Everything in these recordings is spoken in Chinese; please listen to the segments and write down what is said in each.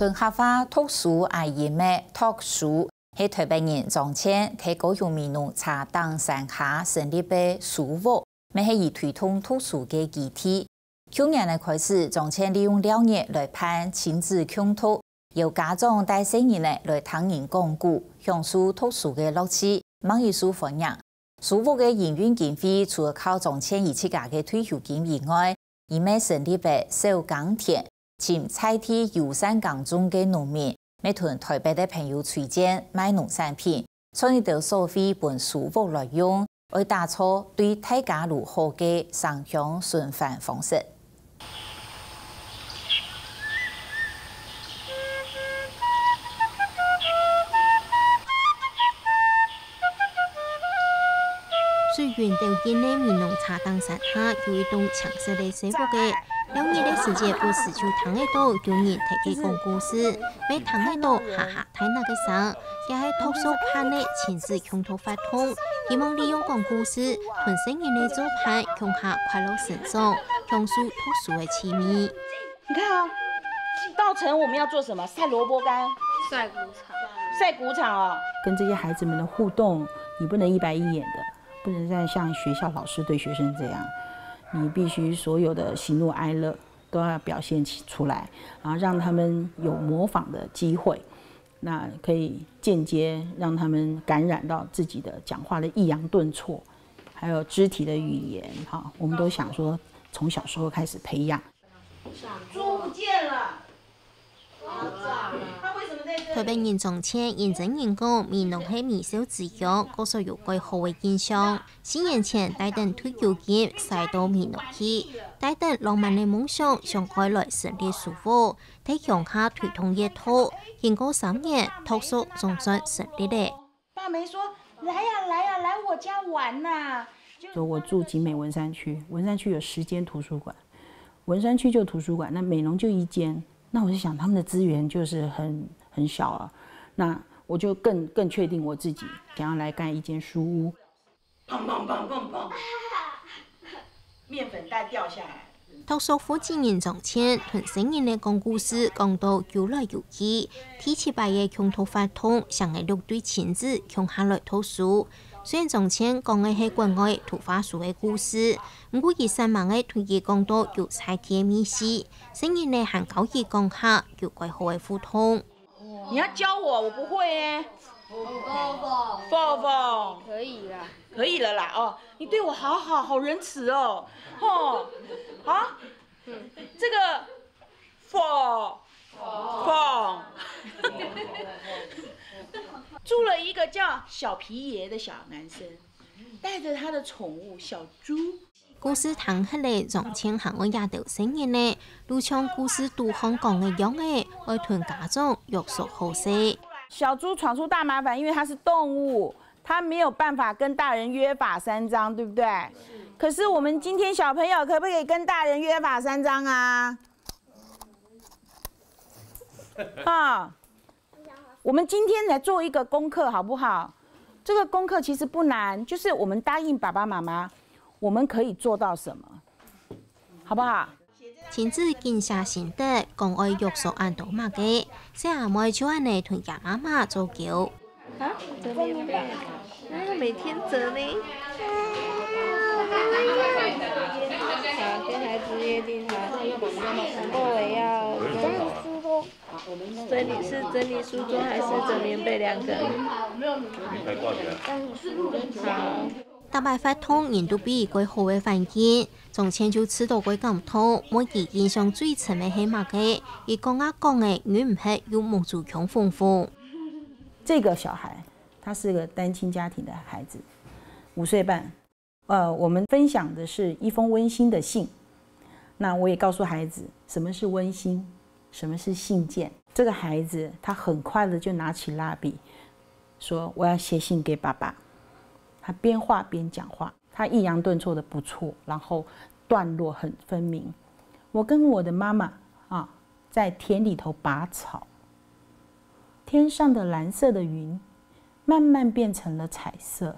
屯客家读书阿姨妹读书，喺台北人从前喺高雄民农茶档山下成立嘅书屋，咪係以推动读书嘅基地。去年嚟开始，从前利用2年来办亲子共读，由家长带小人来听人讲故，享受读书嘅乐趣，望艺术欢迎。书屋嘅营运经费除了靠从前以自家嘅退休金以外，而咪成立嘅小耕田，请菜地友善耕种嘅农民，咪同台北嘅朋友推荐买农产品，所以就收费本书屋来用，为打造对大家如好嘅上乡循环方式。虽然条件呢，民农茶档山下有一栋墙式的小屋嘅，2年的时间不是就躺喺度有人提起讲故事，每躺喺度哈哈睇那个声，也系读书班的亲子共读活动，希望利用讲故事，同成人的做伴，共下快乐成长，享受读书的趣味。你看啊，稻城我们要做什么？晒萝卜干，晒谷场，晒谷场哦。跟这些孩子们的互动，你不能一板一眼的。不能再像学校老师对学生这样，你必须所有的喜怒哀乐都要表现出来，然后让他们有模仿的机会，那可以间接让他们感染到自己的讲话的抑扬顿挫，还有肢体的语言。哈，我们都想说从小时候开始培养。猪不见了，他为什么在这里？台北人从前认真人讲，民农系微小之乡，个所有归好的印象。4年前带等退休金晒到民农去，带等浪漫的梦想想改来成立书屋，在乡下推动热土。经过3年，读书总算成立了。爸没说来呀来呀来我家玩呐。说我住景美文山区，文山区有10间图书馆，文山区就图书馆，那美浓就1间。那我就想他们的资源就是很小啊，那我就更确定我自己想要来盖一间书屋。砰砰砰砰砰，面粉袋掉下来。读书附近人从前，同成人的讲故事讲到有来有去，第7摆的共读活动，想嘅6对亲子共下来读书。虽然从前讲嘅係國外圖畫書嘅故事，不過佢3萬嘅推薦講到有菜嘅美食，成人呢還教佢講下有幾好嘅互動。你要教我，我不會耶。凤可以啦，可以了啦哦，你对我好好，好仁慈哦，哦，好，这个凤。住了一个叫小皮爷的小男生，带着他的宠物小猪。故事聽起嚟，從前行我也到成人呢，如像故事都香港嘅樣嘅，愛同家長約束好些。小猪闖出大麻煩，因為它是動物，它沒有辦法跟大人約法3章，對不對？可是我們今天小朋友可不可以跟大人約法3章啊？啊，我们今天来做一个功课好不好？这个功課其實不難，就是我們答應爸爸媽媽，我們可以做到什麼，好不好？親子見下心得，講愛約束按到乜嘅，小阿妹就按嚟同家媽媽做叫。啊，折棉被，每天折呢。好，跟孩子約定好，偶爾要整理書桌還是折棉被2個？好。大擺發通人都比佢好嘅環境，從前就知道佢咁痛，每件印象最深嘅係乜嘅？而講嘅遠唔係要滿足強豐富。這個小孩，他是個單親家庭的孩子，5歲半。我們分享的是一封溫馨的信。那我也告訴孩子，什麼是溫馨，什麼是信件。這個孩子他很快的就拿起蠟筆，說我要寫信給爸爸。他邊畫邊講話，他抑揚頓挫的不錯，然後段落很分明。我跟我的媽媽啊，在田裡頭拔草，天上的藍色的雲慢慢變成了彩色。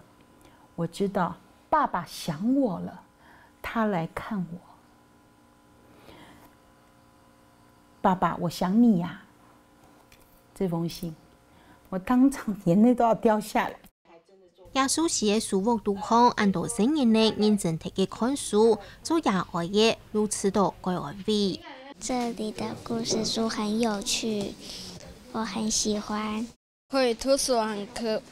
我知道爸爸想我了，他來看我。爸爸，我想你呀。这封信，我当场眼泪都要掉下来。耶稣是嘅书屋读好，按到成人呢认真睇嘅看书，做野外嘅如此多该安慰。这里的故事书很有趣，我很喜欢。可以图书馆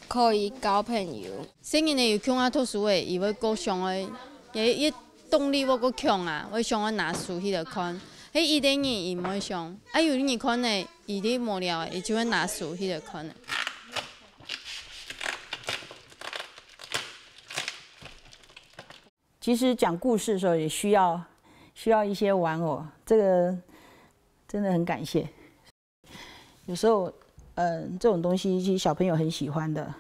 可以交朋友。成人呢要强啊图书诶，伊会够上诶，伊动力我够强啊，我上去拿书去度看。迄伊点人伊唔会上，啊有人看呢，伊咧无聊诶，伊就会拿书去度看。其实讲故事的时候也需要一些玩偶，这个真的很感谢。有时候，这种东西其实小朋友很喜欢的。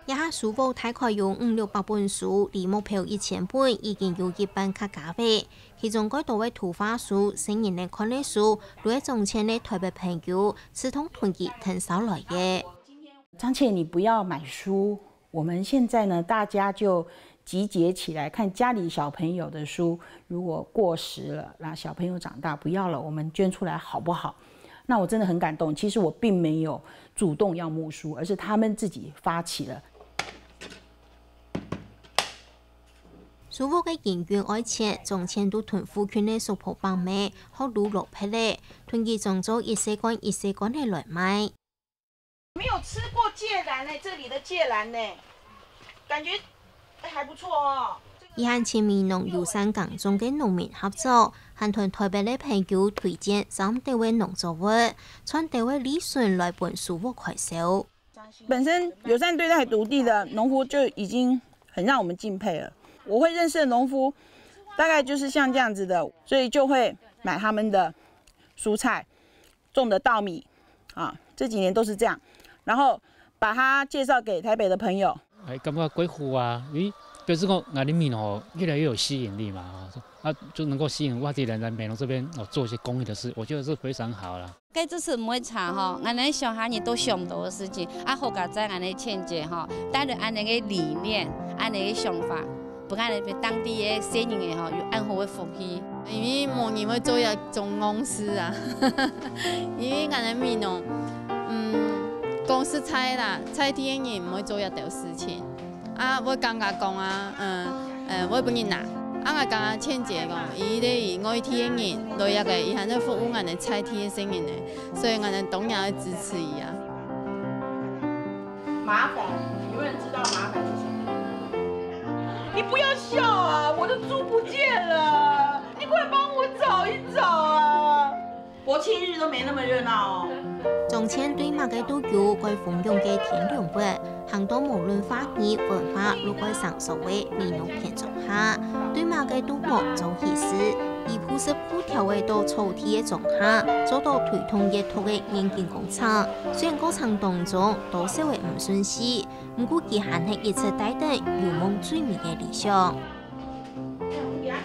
一下书屋大概有500-600本书，离目标1000本，已经有1半较加倍。其中该多位图画书、成人的看的书，都係从前的台北朋友刺痛团结腾烧来嘅。张倩，你不要买书，我们现在呢，大家就集结起来看家里小朋友的书，如果过时了，那小朋友长大不要了，我们捐出来好不好？那我真的很感动。其实我并没有主动要募书，而是他们自己发起了。书屋嘅人员爱钱，从前都屯附近嘅熟铺帮妹，好卤落皮咧，囤积种做一些罐嘅来卖。没有吃过芥蓝呢，这里的芥蓝呢，感觉还不错哦。以和前面农友山港中嘅农民合作，和同台北嘅朋友推荐3地位农作物，从地位利润来本书屋开销。本身友善对待土地的农夫就已经很让我们敬佩了。我会认识的农夫，大概就是像这样子的，所以就会买他们的蔬菜，种的稻米，啊，这几年都是这样，然后把它介绍给台北的朋友。感觉贵户啊，表示讲我的米越来越有吸引力嘛，就能够吸引外地人在美浓这边做一些公益的事，我觉得是非常好啦。该支持每场吼，俺哋小孩你都想不到的事情，好加在俺哋倩姐吼，带着俺哋嘅理念，俺哋嘅想法。不然咧，当地嘅新人嘅吼，有安好嘅福气。因为某年要做一总公司啊，因为俺哋米农，公司菜啦，菜天人唔会做一条事情。我刚刚讲我本人拿，我刚刚倩姐讲，伊咧我天人来一个，伊还在服务俺哋菜天嘅新人咧，所以俺哋当然要支持伊啊。麻烦，有人知道麻烦是什么？你不要笑啊！我的猪不见了，你快帮我找一找啊！国庆日都没那么热闹哦。从前对马嘅都有该奉用嘅天良物，行到无论花艺文化，如该上所谓美浓片种下，对马嘅都莫做意思，以朴实布条嘅到草地嘅种下，做到推动业土嘅眼镜工厂。虽然过程当中多少会唔顺利，不过佢还係一直带动有梦最美嘅理想。给他